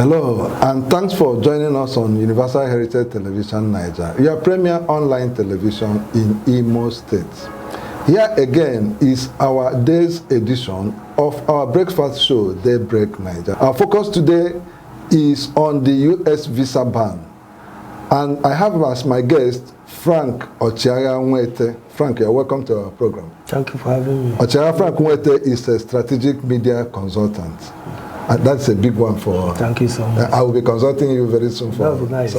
Hello, and thanks for joining us on Universal Heritage Television Niger, your premier online television in Imo State. Here again is our day's edition of our breakfast show, Daybreak Niger. Our focus today is on the U.S. visa ban. And I have as my guest, Frank Ochiagha Nwete. Frank, you're welcome to our program. Thank you for having me. Ochiagha Frank Nwete is a strategic media consultant. And that's a big one for... Thank you so much. I will be consulting you very soon. That would be nice.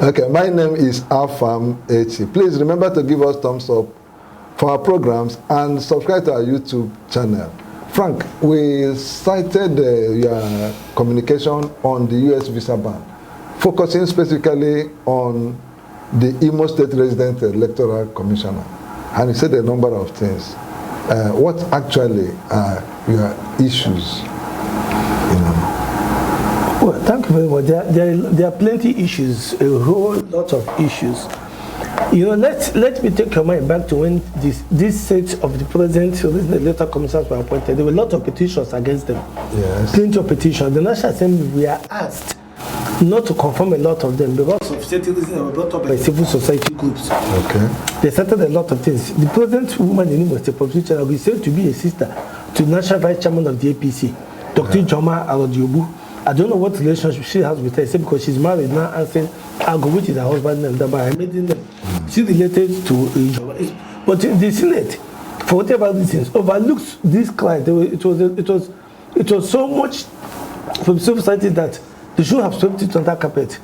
Okay, my name is Afam Echi. Please remember to give us thumbs up for our programs and subscribe to our YouTube channel. Frank, we cited your communication on the U.S. visa ban, focusing specifically on the Imo State Resident Electoral Commissioner. And he said a number of things. What actually are your issues? Well, thank you very much. There are plenty issues, a whole lot of issues. Let me take your mind back to when this set of the president, the electoral commissioners were appointed. There were a lot of petitions against them. Yes. Plenty of petitions. The National Assembly, we are asked not to confirm a lot of them because of certain reasons that were brought up by civil society groups. Okay. They started a lot of things. The president woman in Imo State Provincial is said to be a sister to the National Vice Chairman of the APC, Dr. Joma Arodiobu. I don't know what relationship she has with her, except because she's married now and saying Ago, which is her husband's name, but I made the name. She's related to Joma. But the Senate, for whatever reasons, overlooks this client. It was so much from civil society that they should have swept it on that carpet.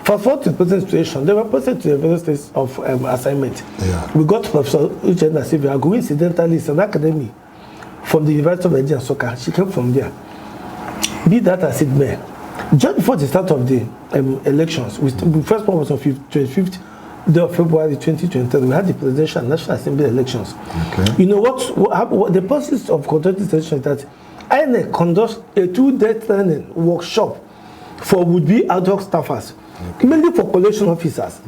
Fast forward to the present situation, they were posted to the various states of assignment. Yeah. We got Professor Uchenna Sylvia, who incidentally is an academy from the University of Nigeria and Soccer. She came from there. Be that as it may, just before the start of the elections, the first one was on 25th day of February 2023. We had the presidential and national assembly elections. Okay. You know what the process of conducting the election is that Inec conducts a 2-day training workshop for would-be ad hoc staffers, mainly for collation officers.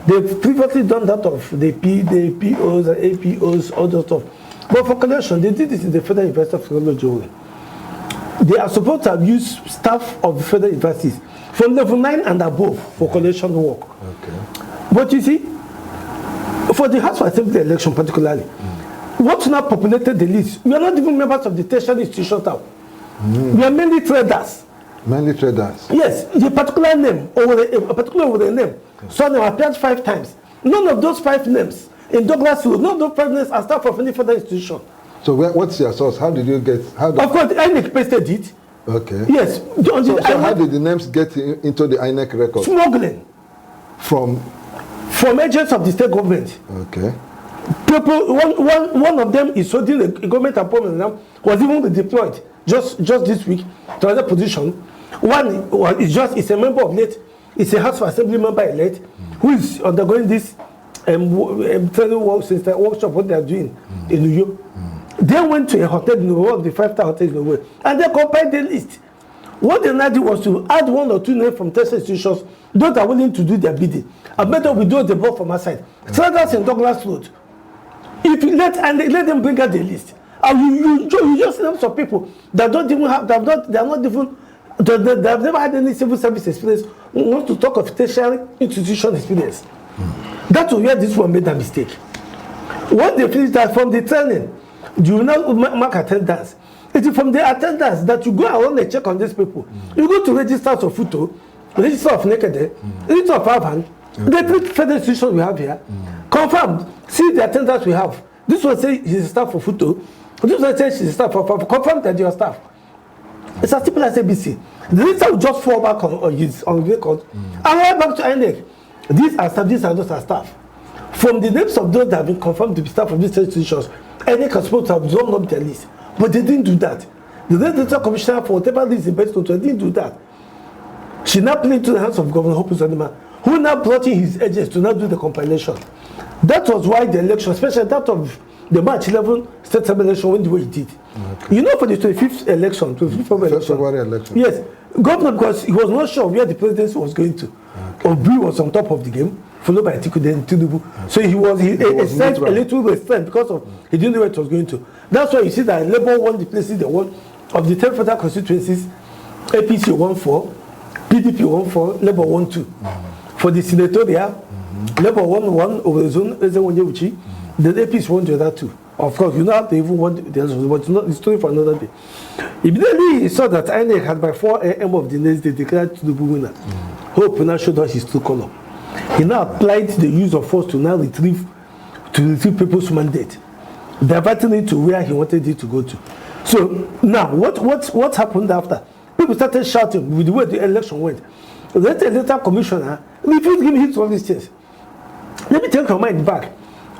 They've previously done that of the POs and APOs, all that stuff. But for collation, they did this in the Federal University of Technology. They are supposed to have used staff of the federal universities from level 9 and above for collation work. Okay. But you see, for the House of Assembly election particularly, what now populated the list? We are not even members of the tertiary institution now. We are mainly traders. Mainly traders? Yes, the particular name, a particular name. So they appeared 5 times. None of those 5 names in Douglas Road, none of those 5 names are staff of any federal institution. So what's your source? How did you get? Of course, INEC pasted it. Okay. Yes. So how did the names get into the INEC record? Smuggling. From agents of the state government. Okay. People, one of them is holding a government appointment now, was even deployed just this week to another position. One is a member of late, is a House of Assembly member elect who is undergoing this training workshop, what they are doing in New York. They went to a hotel in one of the 5-star hotels in the world, and they compiled the list. What they did was to add 1 or 2 names from tertiary institutions, those are willing to do their bidding. I better we do the ball from our side. Traders in Douglas Road. If you let them bring out the list, you just name some people that don't even have, they have never had any civil service experience, want to talk of tertiary institution experience. That's where this one made a mistake. When they finished that from the training, you will not mark attendance. It is from the attendance that you go around and check on these people. You go to register of Futo, register of Naked, register of Avan, the 3 federal institutions we have here, confirmed, see the attendance we have. This one says he's a staff for Futo, this one says she's a staff for Avan, confirm that you're staff. It's as simple as ABC. The register will just fall back on record, and right back to INEC. These are staff, these are those are staff. From the names of those that have been confirmed to be staff of these institutions, INEC was supposed to have drawn up their list, but they didn't do that. The Electoral Commissioner, for whatever reason, didn't do that. She now played to the hands of Governor Hope Uzodinma, who now brought in his agents to now do the compilation. That was why the election, especially that of the March 11 state election, went the way it did. Okay. You know, for the 25th election, 25th February election. Yes, Governor, because he was not sure where the presidency was going to. Okay. Obi was on top of the game, followed by Atiku then Tinubu. Okay. So he was a little restrained because of he didn't know where it was going to. That's why you see that Labour won the places they won of the 10 federal constituencies. APC won 4, PDP won 4, Labour won 2. For the senatorial, Labour won 1 over the zone, the APC won the other 2. Of course, you know how they even want the others, but it's not a story for another day. Immediately he saw that Inec had by 4 a.m. of the next day declared to the winner. Hope now showed us his true color. He now applied the use of force to now retrieve people's mandate, diverting it to where he wanted it to go to. So now, what happened after? People started shouting with the way the election went. The electoral commissioner refused to give him all these things. Let me take your mind back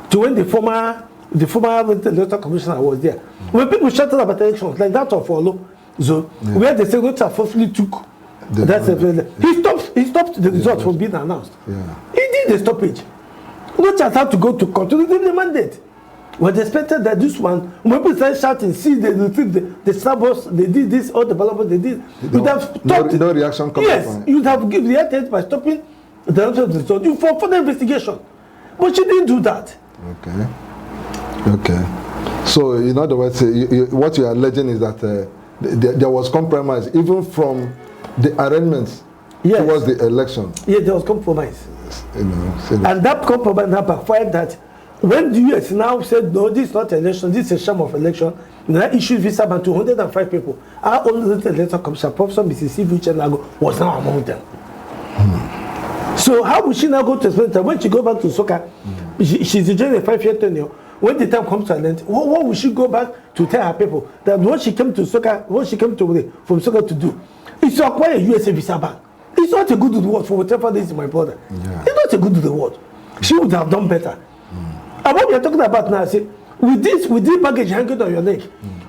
to when the former electoral commissioner was there. When people shouted about elections like that of Olo, where the secretary forcefully took he stopped the result from being announced. Yeah. He did the stoppage. Not just had to go to court to retrieve the mandate. Was expected that this one, when people started shouting, see, they retrieved the saboteurs, they did this, all the development they did. You'd have stopped. No reaction coming. Yes, you'd have reacted by stopping the result for further investigation. But she didn't do that. Okay. So, in other words, what you are alleging is that there was compromise, even from the arrangements towards the election. Yes, there was compromise. And that compromise now backfired that when the US now said, no, this is not an election, this is a sham of election, now issued visa ban to 205 people. Our only electoral commissioner, Professor Mrs. Vichenlago, was now among them. So how would she now go to explain that when she go back to soccer, she's enjoying a 5-year tenure. When the time comes to an end, what will she go back to tell her people that what she came to soccer, what she came to from soccer to do, is to acquire a USA visa ban. It's not a good reward for whatever this is, my brother. Yeah. It's not a good reward. She would have done better. And what we are talking about now, say, with this baggage hanging on your neck,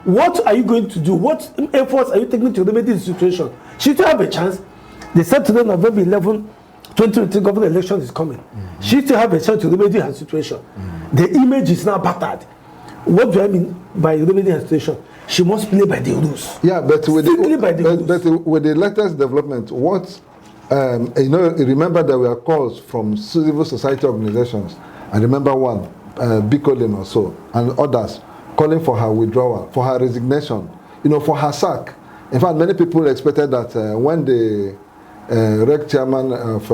what are you going to do? What efforts are you taking to remedy the situation? She still have a chance. They said today, November 11, 2023 government election is coming. She still have a chance to remedy her situation. The image is now battered. What do I mean by remedying her situation? She must play by the rules. Yeah, but with the latest development, what remember there were calls from civil society organizations. I remember one, Bicolin or so, and others calling for her withdrawal, for her resignation, for her sack. In fact, many people expected that when the REC chairman of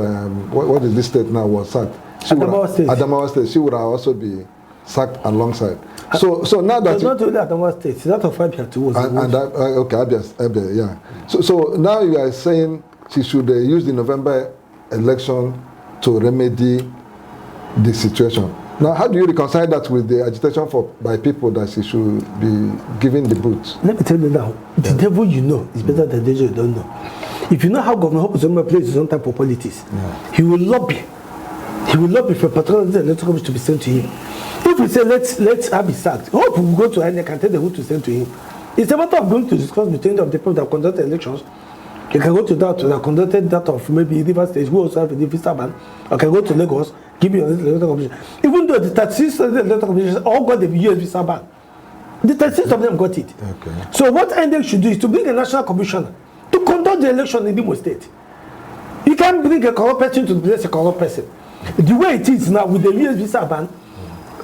what is this state now was sacked, Adamawa State, she would have also be sacked alongside. So now that not only Adamawa State, that of Abia too was Abia, yeah. So now you are saying she should use the November election to remedy the situation. Now, how do you reconcile that with the agitation by people that she should be given the boot? Let me tell you now, the devil you know is better than the devil you don't know. If you know how Governor Hope Uzodimma plays his own type of politics, he will lobby for patrons and electoral to be sent to him. If we say let's have it sacked, Hope will go to Inec and tell them who to send to him. It's a matter of going to discuss between the people that conducted elections. You can go to that conducted that of maybe River State, who also have a visa ban. Or can go to Lagos, give me an electoral commission. Even though the 36 electoral commissions all got the US visa ban, the 36 of them got it. Okay. So what Inec should do is to bring a national commissioner to conduct the election in Imo State. You can't bring a corrupt person to replace a corrupt person. The way it is now with the US visa ban,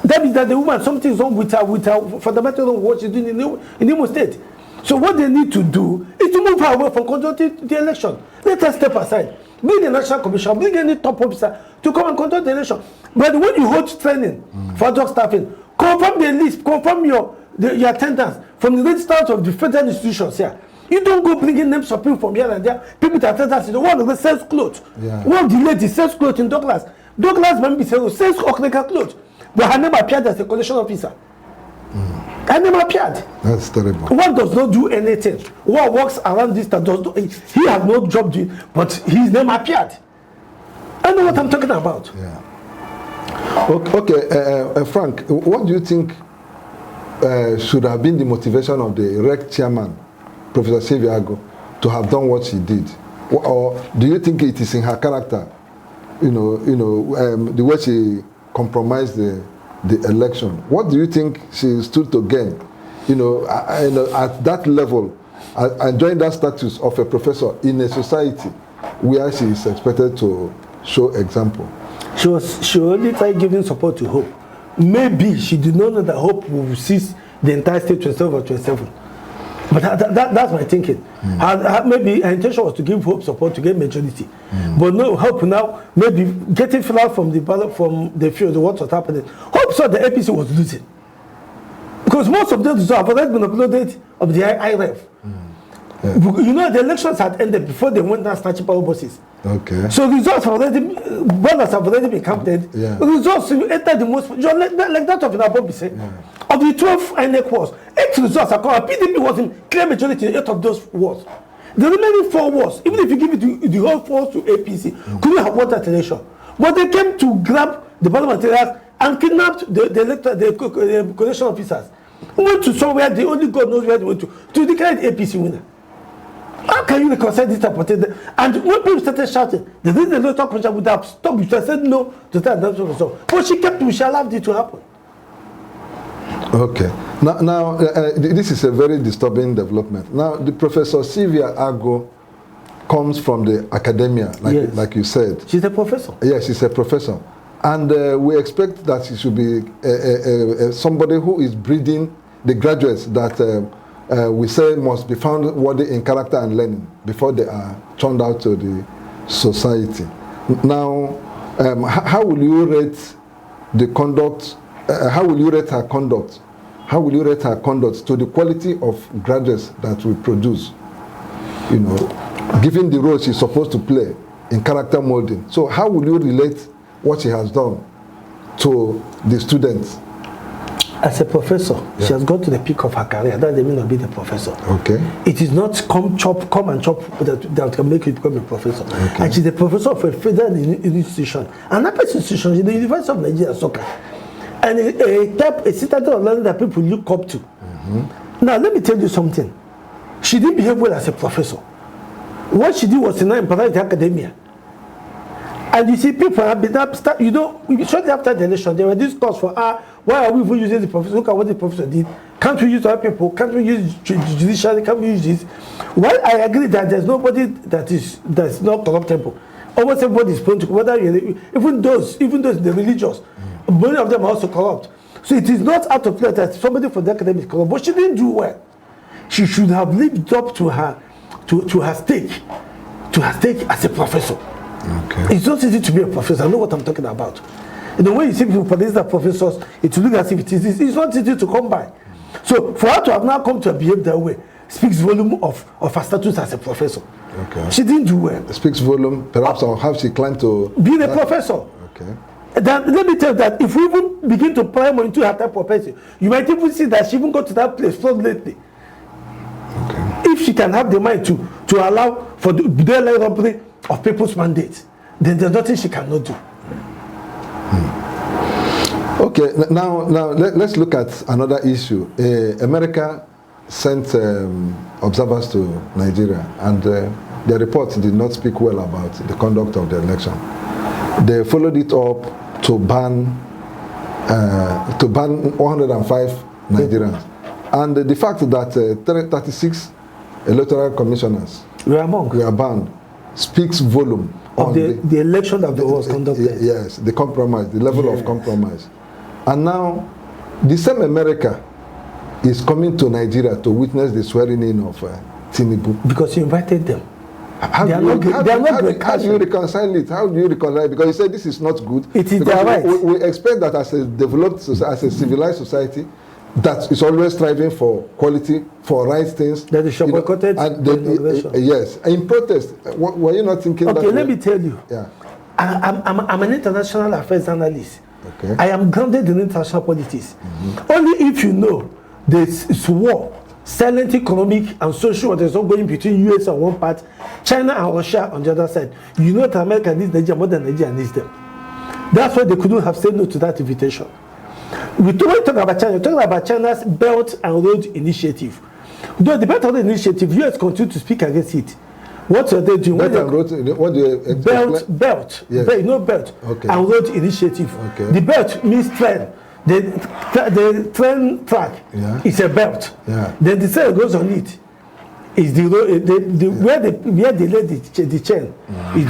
that means that the woman, something is wrong with her fundamental what she's doing in Imo State. So what they need to do is to move her away from conducting the election. Let us step aside. Bring the national commission, bring any top officer to come and conduct the election. But when you hold training for drug staffing, confirm the list, confirm your attendance from the registrars of the federal institutions here. You don't go bringing names of people from here and there. People that attendance, one of the sales clothes. Yeah. One of the ladies sells clothes in Douglas. Douglas maybe sells Okneka clothes. But her name appeared as a collection officer. Her name appeared. That's terrible. One does not do anything. One walks around this that does not, he has no job doing, but his name appeared. I know what I'm talking about. Yeah. Okay, Frank, what do you think should have been the motivation of the REC chairman, Professor Seviago, to have done what she did? Or do you think it is in her character, the way she compromised the election? What do you think she stood to gain, at that level, enjoying that status of a professor in a society where she is expected to show example? She only tried giving support to Hope. Maybe she did not know that Hope will seize the entire state 27 or 27. But that's my thinking. Maybe her intention was to give hope support to get majority. But no hope now, maybe getting flat from the ballot, from the field, what was happening. Hope saw the APC was losing. Because most of those have already been uploaded of the IREF. You know, the elections had ended before they went down snatching power buses. Okay. So results have already, ballots have already been counted. Yeah. Results entered the most, like that of Inabobi said. Of the 12 Inec wards, 8 results are called. PDP was in clear majority in 8 of those wards. The remaining 4 wards, even if you give it the whole 4 to APC, couldn't have won that election. But they came to grab the parliamentarians and kidnapped the coalition officers. Who went to somewhere, the only God knows where they went to declare the APC winner. How can you reconcile this type of thing? And when people started shouting, the electoral commission would have stopped. She said no to that result. But she kept, she allowed it to happen. Okay. Now this is a very disturbing development. Now, the Professor Sylvia Ago comes from the academia, like you said. She's a professor. Yes, she's a professor. And we expect that she should be somebody who is breeding the graduates that we say must be found worthy in character and learning before they are turned out to the society. Now, how will you rate the conduct? How will you rate her conduct? How will you rate her conduct to the quality of graduates that we produce? You know, given the role she's supposed to play in character molding. So how will you relate what she has done to the students? As a professor, she has got to the peak of her career. That doesn't mean not be the professor. Okay. It is not come and chop that can make you become a professor. Okay. And she's a professor of a federal institution. And that institution is the University of Nigeria Soccer. And a citadel of learning that people look up to. Now, let me tell you something. She didn't behave well as a professor. What she did was to now empower the academia. And you see, people have been you know, shortly after the election, there were these calls for, why are we even using the professor? Look at what the professor did. Can't we use other people? Can't we use judiciary? Can't we use this? While I agree that there's nobody that's not corruptible. Almost everybody is prone to, whether even those in the religious, many of them are also corrupt. So it is not out of place that somebody from the academy is corrupt, but she didn't do well. She should have lived up to her stake as a professor. Okay. It's not easy to be a professor. I know what I'm talking about. In the way you see people for these professors, it looks as if it is. It's not easy to come by. So for her to have now come to behave that way speaks volume of her status as a professor. Okay. She didn't do well. It speaks volume, perhaps, on how she climbed to being a professor. Okay. Then let me tell you that if we even begin to prime into her type of person, you might even see that she even got to that place fraudulently. Okay. If she can have the mind to allow for the daily robbery of people's mandates, then there's nothing she cannot do. Okay, now let's look at another issue. America sent observers to Nigeria, and their report did not speak well about the conduct of the election. They followed it up to ban 105 Nigerians, and the fact that 36 electoral commissioners were banned speaks volume of the election that was conducted. Yes, the compromise, the level of compromise. And now, the same America is coming to Nigeria to witness the swearing in of Tinubu. Because you invited them. How do you reconcile it? How do you reconcile it? Because you said this is not good. It is their right. We expect that as a developed society, as a civilized society, that is always striving for quality, for right things. That is boycotted. Yes. In protest, were you not thinking that? Okay, let me tell you. Yeah. I'm an international affairs analyst. Okay. I am grounded in international politics. Only if you know this war, silent economic and social what is ongoing between US on one part, China and Russia on the other side, you know that America needs Nigeria more than Nigeria needs them. That's why they couldn't have said no to that invitation. When we talk about China, we're talking about China's Belt and Road Initiative. Though the Belt and Road Initiative, US continue to speak against it. What are they doing? Belt and Road, what do you Belt. Yes. No belt. Okay. And Road Initiative. Okay. The belt means train. The train track is a belt. Yeah. Then the train goes on it. Is the road, where they lay the chain is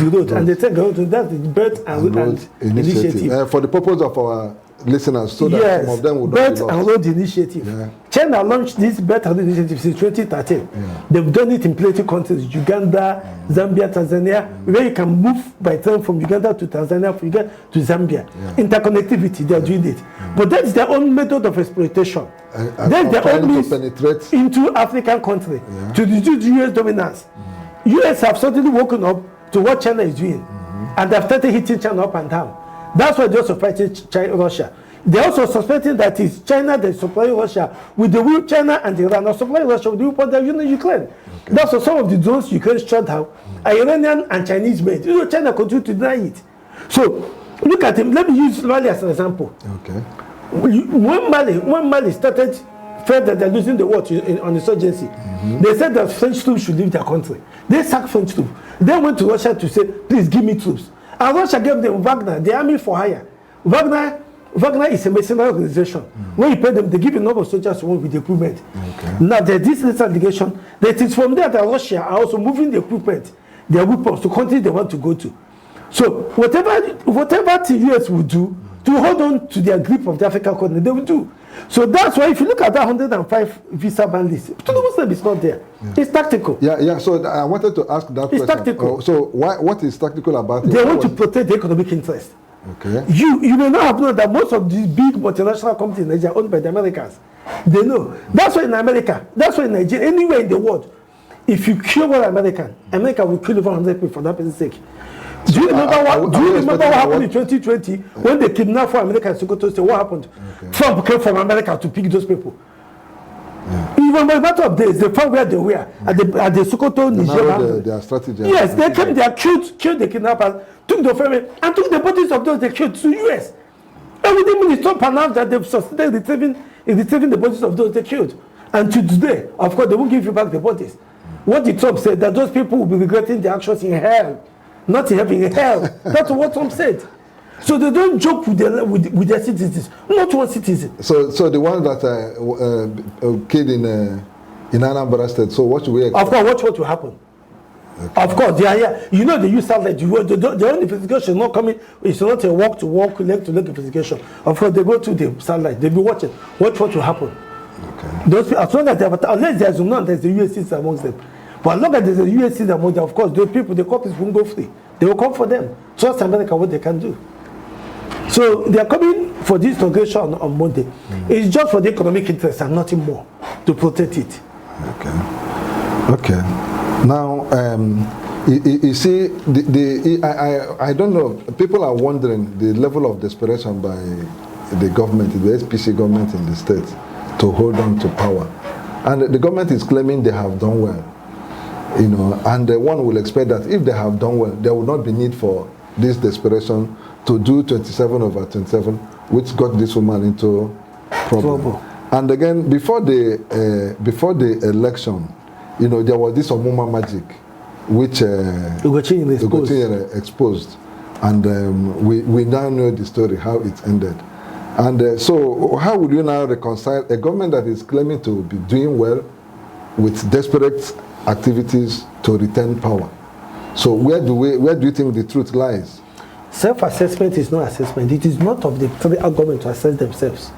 the road, and the train goes to that the Belt and Road Initiative. For the purpose of our listeners, so that some of them would Belt and Road Initiative. Yeah. China launched this battered initiative since 2013. They've done it in plenty countries, Uganda, Zambia, Tanzania, where you can move by train from Uganda to Tanzania, from Uganda to Zambia. Interconnectivity, they are doing it. But that's their own method of exploitation. That's their own means into African country to reduce US dominance. US have suddenly woken up to what China is doing, and they've started hitting China up and down. That's why they're also fighting Russia. They're also suspecting that it's China that is supplying Russia with the will. China and Iran are supplying Russia with the weapons they're using in Ukraine. That's why some of the drones Ukraine shot down are Iranian and Chinese made. You know, China continues to deny it. So look at him. Let me use Mali as an example. When Mali started, felt that they're losing the war on insurgency, they said that French troops should leave their country. They sacked French troops. They went to Russia to say, please give me troops. And Russia gave them Wagner, the army for hire. Wagner is a mercenary organization. When you pay them, they give a number of soldiers with the equipment. Now, there's this little allegation that it's from there that Russia are also moving the equipment, their weapons, to countries they want to go to. So, whatever the US will do to hold on to their grip of the African continent, they will do. So that's why if you look at that 105 visa ban list, to the Muslim is not there. It's tactical. So I wanted to ask that question. It's tactical. So what is tactical about it? They want to protect the economic interest. You may not have known that most of these big multinational companies in Nigeria are owned by the Americans. They know. That's why in America, that's why in Nigeria, anywhere in the world, if you kill one American, America will kill over 100 people for that person's sake. Do you remember what happened in 2020 when they kidnapped 4 Americans to go to say what happened? Trump came from America to pick those people. Even by a matter of days, they found where they were at the Sokoto, Niger. Their strategy. Yes, they came, they killed the kidnappers, took the family, and took the bodies of those they killed to the US. Everything minister Trump announced that they've sustained retrieving the bodies of those they killed. And to today, of course, they won't give you back the bodies. What did Trump say? That those people will be regretting their actions in hell. Not in heaven, in hell. That's what Trump said. So they don't joke with their citizens. Not one citizen. So the one that killed in Anambra State. So what should we expect? Of course, watch what will happen. Of course, they are here. You know they use satellite. The only investigation not coming. It's not a walk to walk, leg to leg investigation. Of course, they go to the satellite. They'll be watching. Watch what will happen. Those people, as long as they have, unless there's none, there's the USCs amongst them. But as long as there's a USCs among them, of course, those people, the copies won't go free. They will come for them. Trust America what they can do. So they are coming for this inauguration on Monday. It's just for the economic interest and nothing more to protect it. Okay. Now, you see, I don't know. People are wondering the level of desperation by the government, the SPC government in the state, to hold on to power, and the government is claiming they have done well. You know, and one will expect that if they have done well, there will not be need for this desperation to do 27/27, which got this woman into trouble. And again, before the election, you know, there was this Omuma magic, which Ugochi exposed, and we now know the story, how it ended. And so, how would you now reconcile a government that is claiming to be doing well with desperate activities to retain power? So where do you think the truth lies? Self-assessment is not assessment. It is not of the federal government to assess themselves.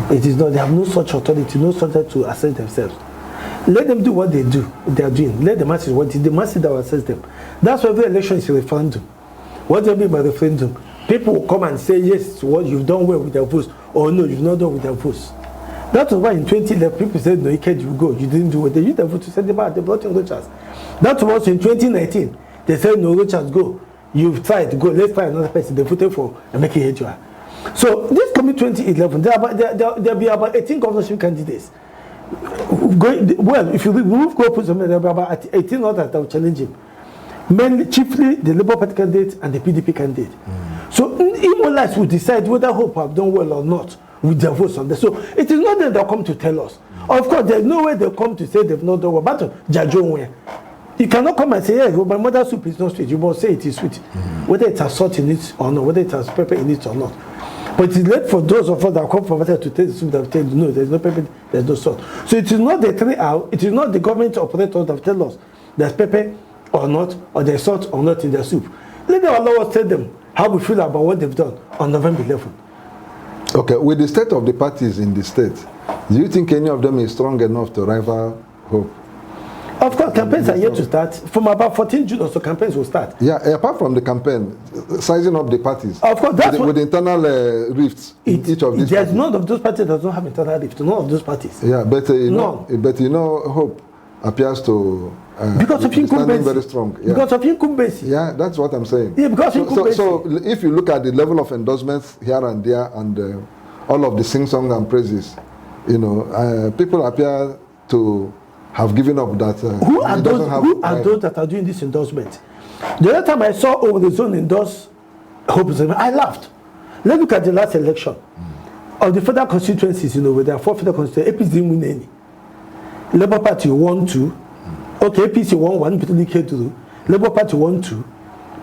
It is not. They have no such authority, no such authority to assess themselves. Let them do what they do. They are doing. Let the masses what the masses that will assess them. That's why every election is a referendum. What do you mean by referendum? People will come and say yes, what you've done well with their votes, or no, you've not done with their votes. That was why in 2011 people said no, you can't, you go, you didn't do it. They used their vote to send them out. They brought in Rochas. That was in 2019. They said no, Rochas, go. You've tried to go. Let's try another person. They voted for Emeka Ejua. So this coming 2011, there'll be about 18 governorship candidates. Well, if you remove Gopu, there'll be about 18 others that will challenge him. Mainly, chiefly the Labour Party candidate and the PDP candidate. So Imolas will decide whether Hope have done well or not with their votes on this. So it is not that they'll come to tell us. Of course, there's no way they'll come to say they've not done well. But Jajo, you cannot come and say, yeah, well, my mother's soup is not sweet. You must say it is sweet. Whether it has salt in it or not, whether it has pepper in it or not. But it's late for those of us that come from outside to taste the soup that tell you, no, there's no pepper, there's no salt. So it is not the 3 hours, it is not the government operators that tell us there's pepper or not, or there's salt or not in their soup. Let them allow us tell them how we feel about what they've done on November 11th. Okay, with the state of the parties in the state, Do you think any of them is strong enough to rival Hope? Of course, campaigns are yet to start. From about 14 June or so, campaigns will start. Yeah, apart from the campaign, sizing up the parties. Of course, that's with internal rifts in each of these there's parties. none of those parties that don't have internal rift. None of those parties. Yeah, but you know, Hope appears to because of standing very strong. Yeah. Because of incumbency. Yeah, that's what I'm saying. Yeah, because of incumbency. So if you look at the level of endorsements here and there, and all of the sing-song and praises, you know, people appear to have given up that. Who are those that are doing this endorsement? The other time I saw over the zone endorse Hope, I laughed. Let's look at the last election. Of the federal constituencies, you know, where there are 4 federal constituencies, APC didn't win any. Labour Party won 2. Okay, APC won 1, PDP 2. Labour Party won 2.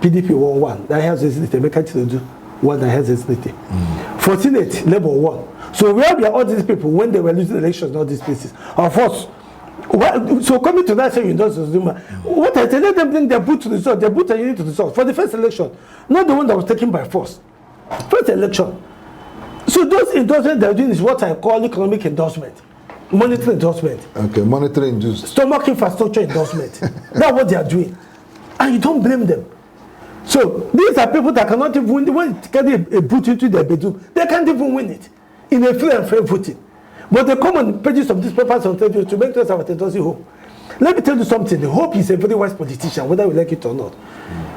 PDP won 1. That has hesitate. Make it do 1 that has hesitate. For Senate, Labour won. So where were all these people when they were losing elections in all these places? Of course. So coming to that, say you endorse Zuma. What I tell let them bring their boot to the result. Their boot are unique to the result for the first election, not the one that was taken by force. First election. So those endorsements they're doing is what I call economic endorsement, monetary endorsement. Okay, monetary induced. Stomach infrastructure endorsement. That's what they are doing, and you don't blame them. So these are people that cannot even win. When they get a boot into their bedroom, they can't even win it in a free and fair voting. But they come on the pages of these papers on television to make us have a tendency Hope. Let me tell you something. The Hope is a very wise politician, whether we like it or not.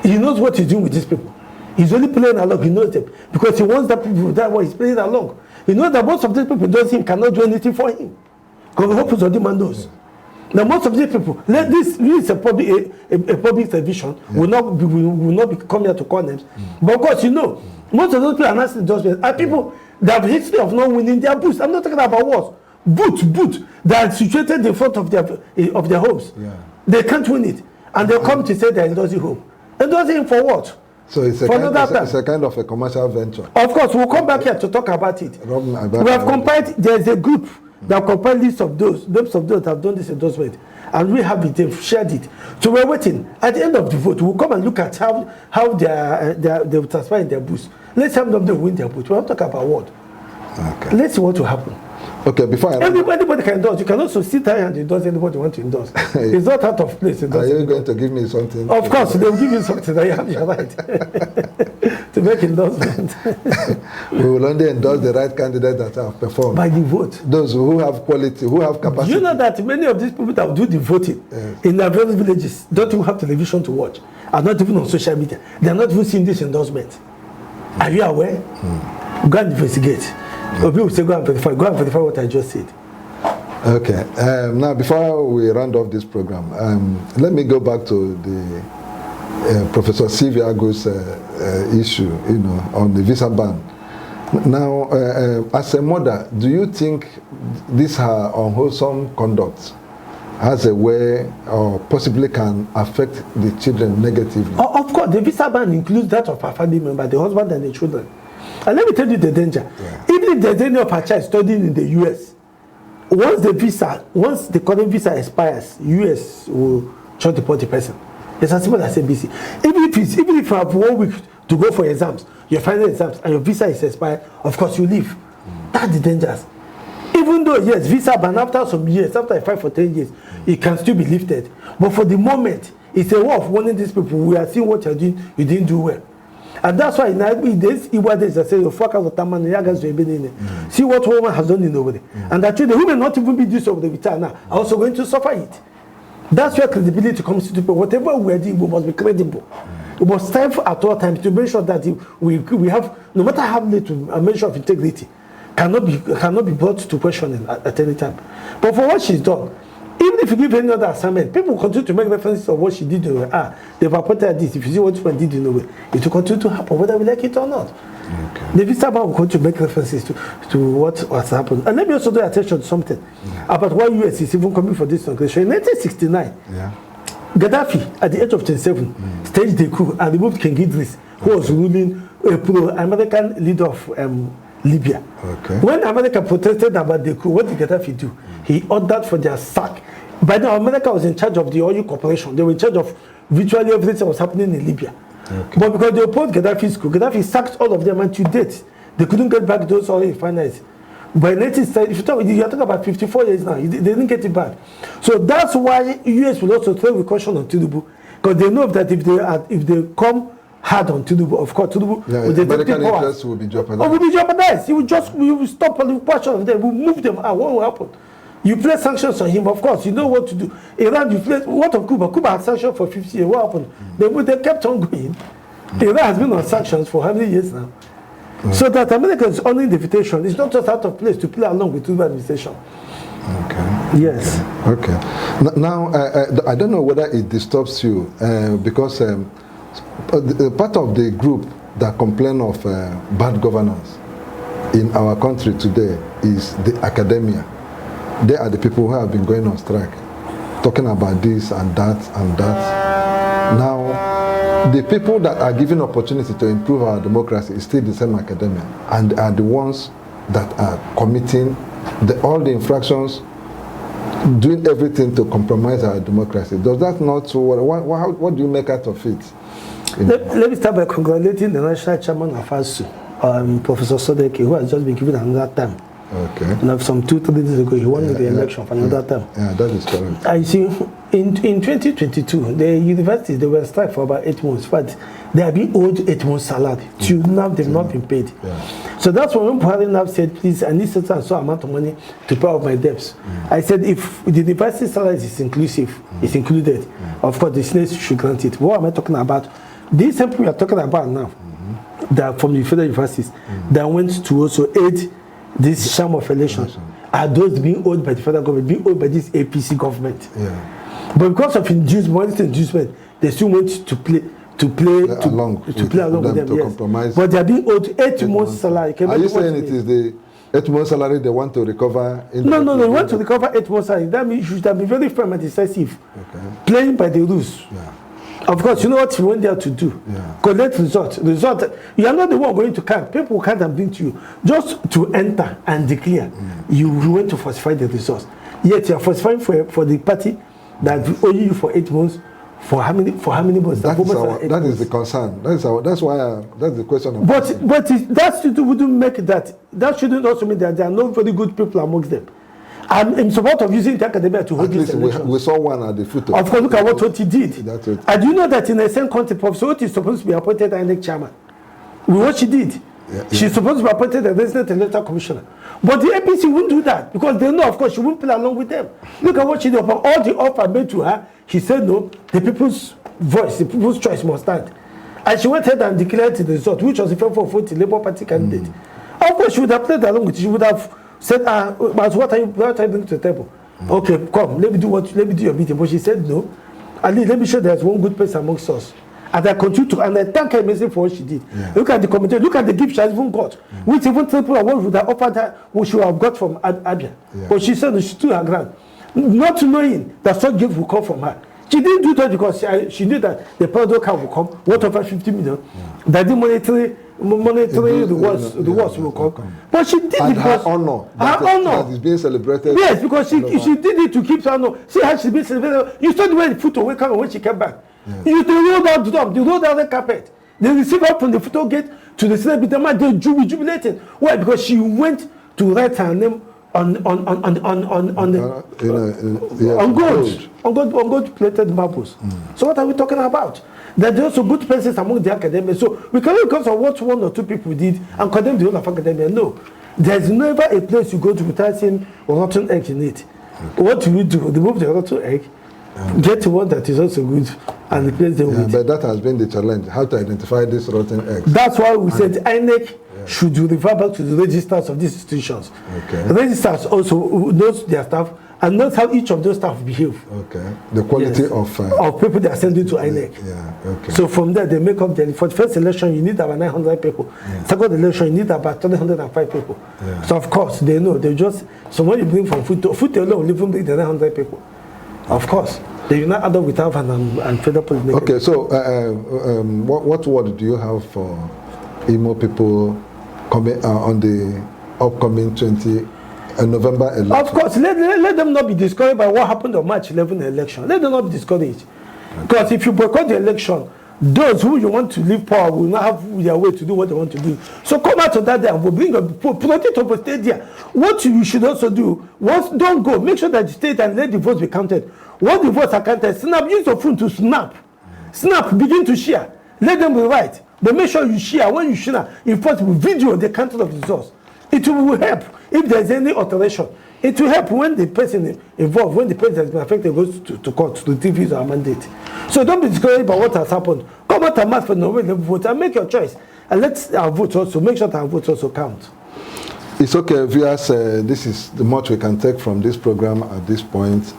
He knows what he's doing with these people. He's only playing along. He knows them because he wants that people that way. He's playing along. He knows that most of these people don't see him, cannot do anything for him. Because Hope is on demand knows. Now most of these people, this is a public television. Will not be coming here to call names. But of course, you know, most of those people announcing endorsements are people that have history of not winning their booths. I'm not talking about what booth that are situated in front of their homes. Yeah. They can't win it, and they come to say they're endorsing Hope. Endorsing him for what? So it's a kind of a commercial venture. Of course, we'll come back here to talk about it. We have compiled. There's a group that compiled lists of those that have done this endorsement, and we have it. They've shared it. So we're waiting. At the end of the vote, we'll come and look at how they will transfer in their booths. Let's have them win their booth. We'll talk about what. Okay. Let's see what will happen. Okay, before anybody can endorse. You can also sit there and endorse anybody you want to endorse. It's not out of place. Are you going to give me something? Of course, they'll give you something that you have your right to make endorsement. We will only endorse the right candidate that have performed. By the vote. Those who have quality, who have capacity. You know that many of these people that do the voting in their various villages don't even have television to watch, are not even on social media. They are not even seeing this endorsement. Are you aware? Go and investigate. People say go and verify what I just said. Okay. Now, before we round off this program, let me go back to the Professor Sylvia Ago's issue, you know, on the visa ban. Now, as a mother, do you think this her unwholesome conduct has a way or possibly can affect the children negatively? Of course, the visa ban includes that of her family member, the husband and the children. And let me tell you the danger. Yeah. Even if there's any of her child studying in the US, once the current visa expires, US will try to deport the person. It's as simple as ABC. Even if you have 1 week to go for exams, your final exams, and your visa is expired, of course you leave. That's the dangers. Even though, yes, visa ban after some years, after I fight for 10 years, it can still be lifted. But for the moment, it's a way of warning these people, we are seeing what you're doing, you didn't do well. And that's why in this Iwa say, you fuck out of Taman, see what woman has done in Nobody. And actually, the women not even be this over the return now, are also going to suffer it. That's where credibility comes to people. Whatever we are doing, we must be credible. We must strive at all times to make sure that we have, no matter how little, a measure of integrity cannot be brought to question at any time. But for what she's done, even if you give any other assignment, people will continue to make references of what she did. They've appointed this. If you see what she did in the way, it will continue to happen, whether we like it or not. Okay. The visa ban will continue to make references to what has happened. And let me also draw attention to something about why US is even coming for this inauguration. In 1969, Gaddafi, at the age of 27, staged the coup and removed King Idris, who was ruling a pro-American leader of Libya. Okay. When America protested about the coup, what did Gaddafi do? He ordered for their sack. By now, America was in charge of the oil corporation. They were in charge of virtually everything that was happening in Libya. Okay. But because they opposed Gaddafi's coup, Gaddafi sacked all of them, and to date, they couldn't get back those oil refineries. By 1960, if you're talking about 54 years now, they didn't get it back. So that's why US will also throw a caution on Tinubu, because they know that if they come hard on Tinubu, of course, Tinubu will take American power. interests will be jeopardized. Oh, will be jeopardized. We will stop all the pressure on them. We'll move them out. What will happen? You place sanctions on him, of course, you know what to do. Iran, you place what of Cuba? Cuba had sanctions for 50 years. What happened? They kept on going. Iran has been on sanctions for how many years now? So that Americans honoring the invitation is not just out of place to play along with the administration. Okay. Yes. Okay. Now, I don't know whether it disturbs you because part of the group that complain of bad governance in our country today is the academia. They are the people who have been going on strike, talking about this and that and that. Now, the people that are given opportunity to improve our democracy is still the same academia, and are the ones that are committing all the infractions, doing everything to compromise our democracy. Does that not? What do you make out of it? Let me start by congratulating the national chairman of ASU, Professor Sodeki, who has just been given another term. Okay. Now, some 2-3 days ago, he won the election for another term. Yeah, that is correct. I see. In 2022, the universities, they were strike for about 8 months, but they have been owed 8 months' salary. Till now, they've not been paid. Yeah. So that's when Buhari now said, please, I need such and so amount of money to pay off my debts. I said, if the university salary is inclusive, it's included, of course, the Senate should grant it. What am I talking about? These people we are talking about now, that from the federal universities, that went to also aid this sham of elections, are those being owed by the federal government, being owed by this APC government. Yeah. But because of inducement, they still want to play along with them. Yes. Compromise. But they are being owed 8 months' salary. Are you saying it is the 8 months' salary they want to recover? No, they want to recover 8 months' salary. That means you should be very firm and decisive, playing by the rules. Yeah. Of course, you know what you went there to do? Collect result. You are not the one going to count. People can't and bring to you. Just to enter and declare, you went to falsify the results. Yet you are falsifying for the party that owe you for 8 months. For how many months? That is the concern. That's the question. But that wouldn't make that. That shouldn't also mean that there are no very good people amongst them. I'm in support of using the academia to hold this election. We saw one at the foot. Of course, look at what he did. And you know that in the same country, Professor Oti is supposed to be appointed Inec chairman. With what she did. She's supposed to be appointed a resident electoral commissioner. But the APC wouldn't do that because they know, of course, she wouldn't play along with them. Look at what she did. But all the offer made to her, she said no, the people's voice, the people's choice must stand. And she went ahead and declared the result, which was a favor for the Labour Party candidate. Of course, she would have played along with it. She would have said, what are you bringing to the table? Okay, come, let me do your meeting. But she said no. At least let me show there's one good person amongst us. And I continue to, and I thank her immensely for what she did. Look at the commentary, look at the gift she has even got, which even people would have offered her, what she would have got from Abia. But she said she stood her ground, not knowing that such gift would come from her. She didn't do that because she knew that the product card will come, worth over 50 million, that the monetary rewards will come. But she did it because her honor that is being celebrated. Yes, because she did it to keep her honor. See how she's being celebrated. You saw the way the photo went out when she came back. They rolled out the top, they rolled out the carpet. They received her from the photo gate to the Senate. They jubilated. Why? Because she went to write her name on gold plated marbles. So what are we talking about? That there are also good persons among the academia. So we cannot because of what 1 or 2 people did and condemn the whole of academia. No. There's never a place you go to without seeing rotten egg in it. What do we do? Remove the rotten egg, get one that is also good, and replace them with. But that has been the challenge, how to identify this rotten eggs. That's why we said Inec should refer back to the registers of these institutions. Registers also knows their staff and knows how each of those staff behave. The quality of people they are sending to Inec. So from there they make up for the first election you need about 900 people. Second election you need about 305 people. So of course they know they just when you bring from foot alone will even bring the 900 people. Of course. They will not add up with Alvan and federal police. Okay, so what word do you have for Imo people coming on the upcoming November election? Of course, let them not be discouraged by what happened on March 11 election. Let them not be discouraged. Because if you boycott the election, those who you want to leave power will not have their way to do what they want to do. So come out of that day and we'll bring a protect stay there. What you should also do, once don't go, make sure that you stay and let the votes be counted. Once the votes are counted, snap, use your phone to snap. Snap, begin to share. Let them be right. But make sure you share. When you share, if possible, video the counting of the results. It will help if there's any alteration. It will help when the person involved, when the person has been affected, goes to court to retrieve his mandate. So don't be discouraged by what has happened. Come out and march for November vote and make your choice. And let our votes also, make sure that our votes also count. It's okay, viewers, this is the much we can take from this program at this point.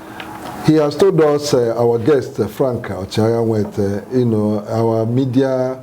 He has told us, our guest, Frank Ochaya, with, our media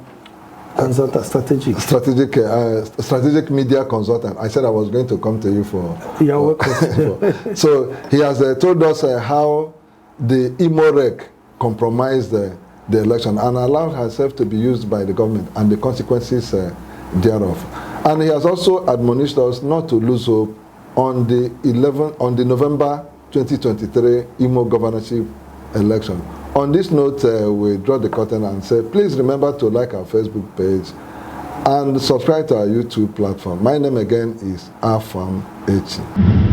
consultant, strategic media consultant. I said I was going to come to you for. You're welcome. So he has told us how the IMOREC compromised the election and allowed herself to be used by the government and the consequences thereof. And he has also admonished us not to lose hope on the November 2023 IMO governorship election. On this note, we draw the curtain and say, please remember to like our Facebook page and subscribe to our YouTube platform. My name again is Afam Echi.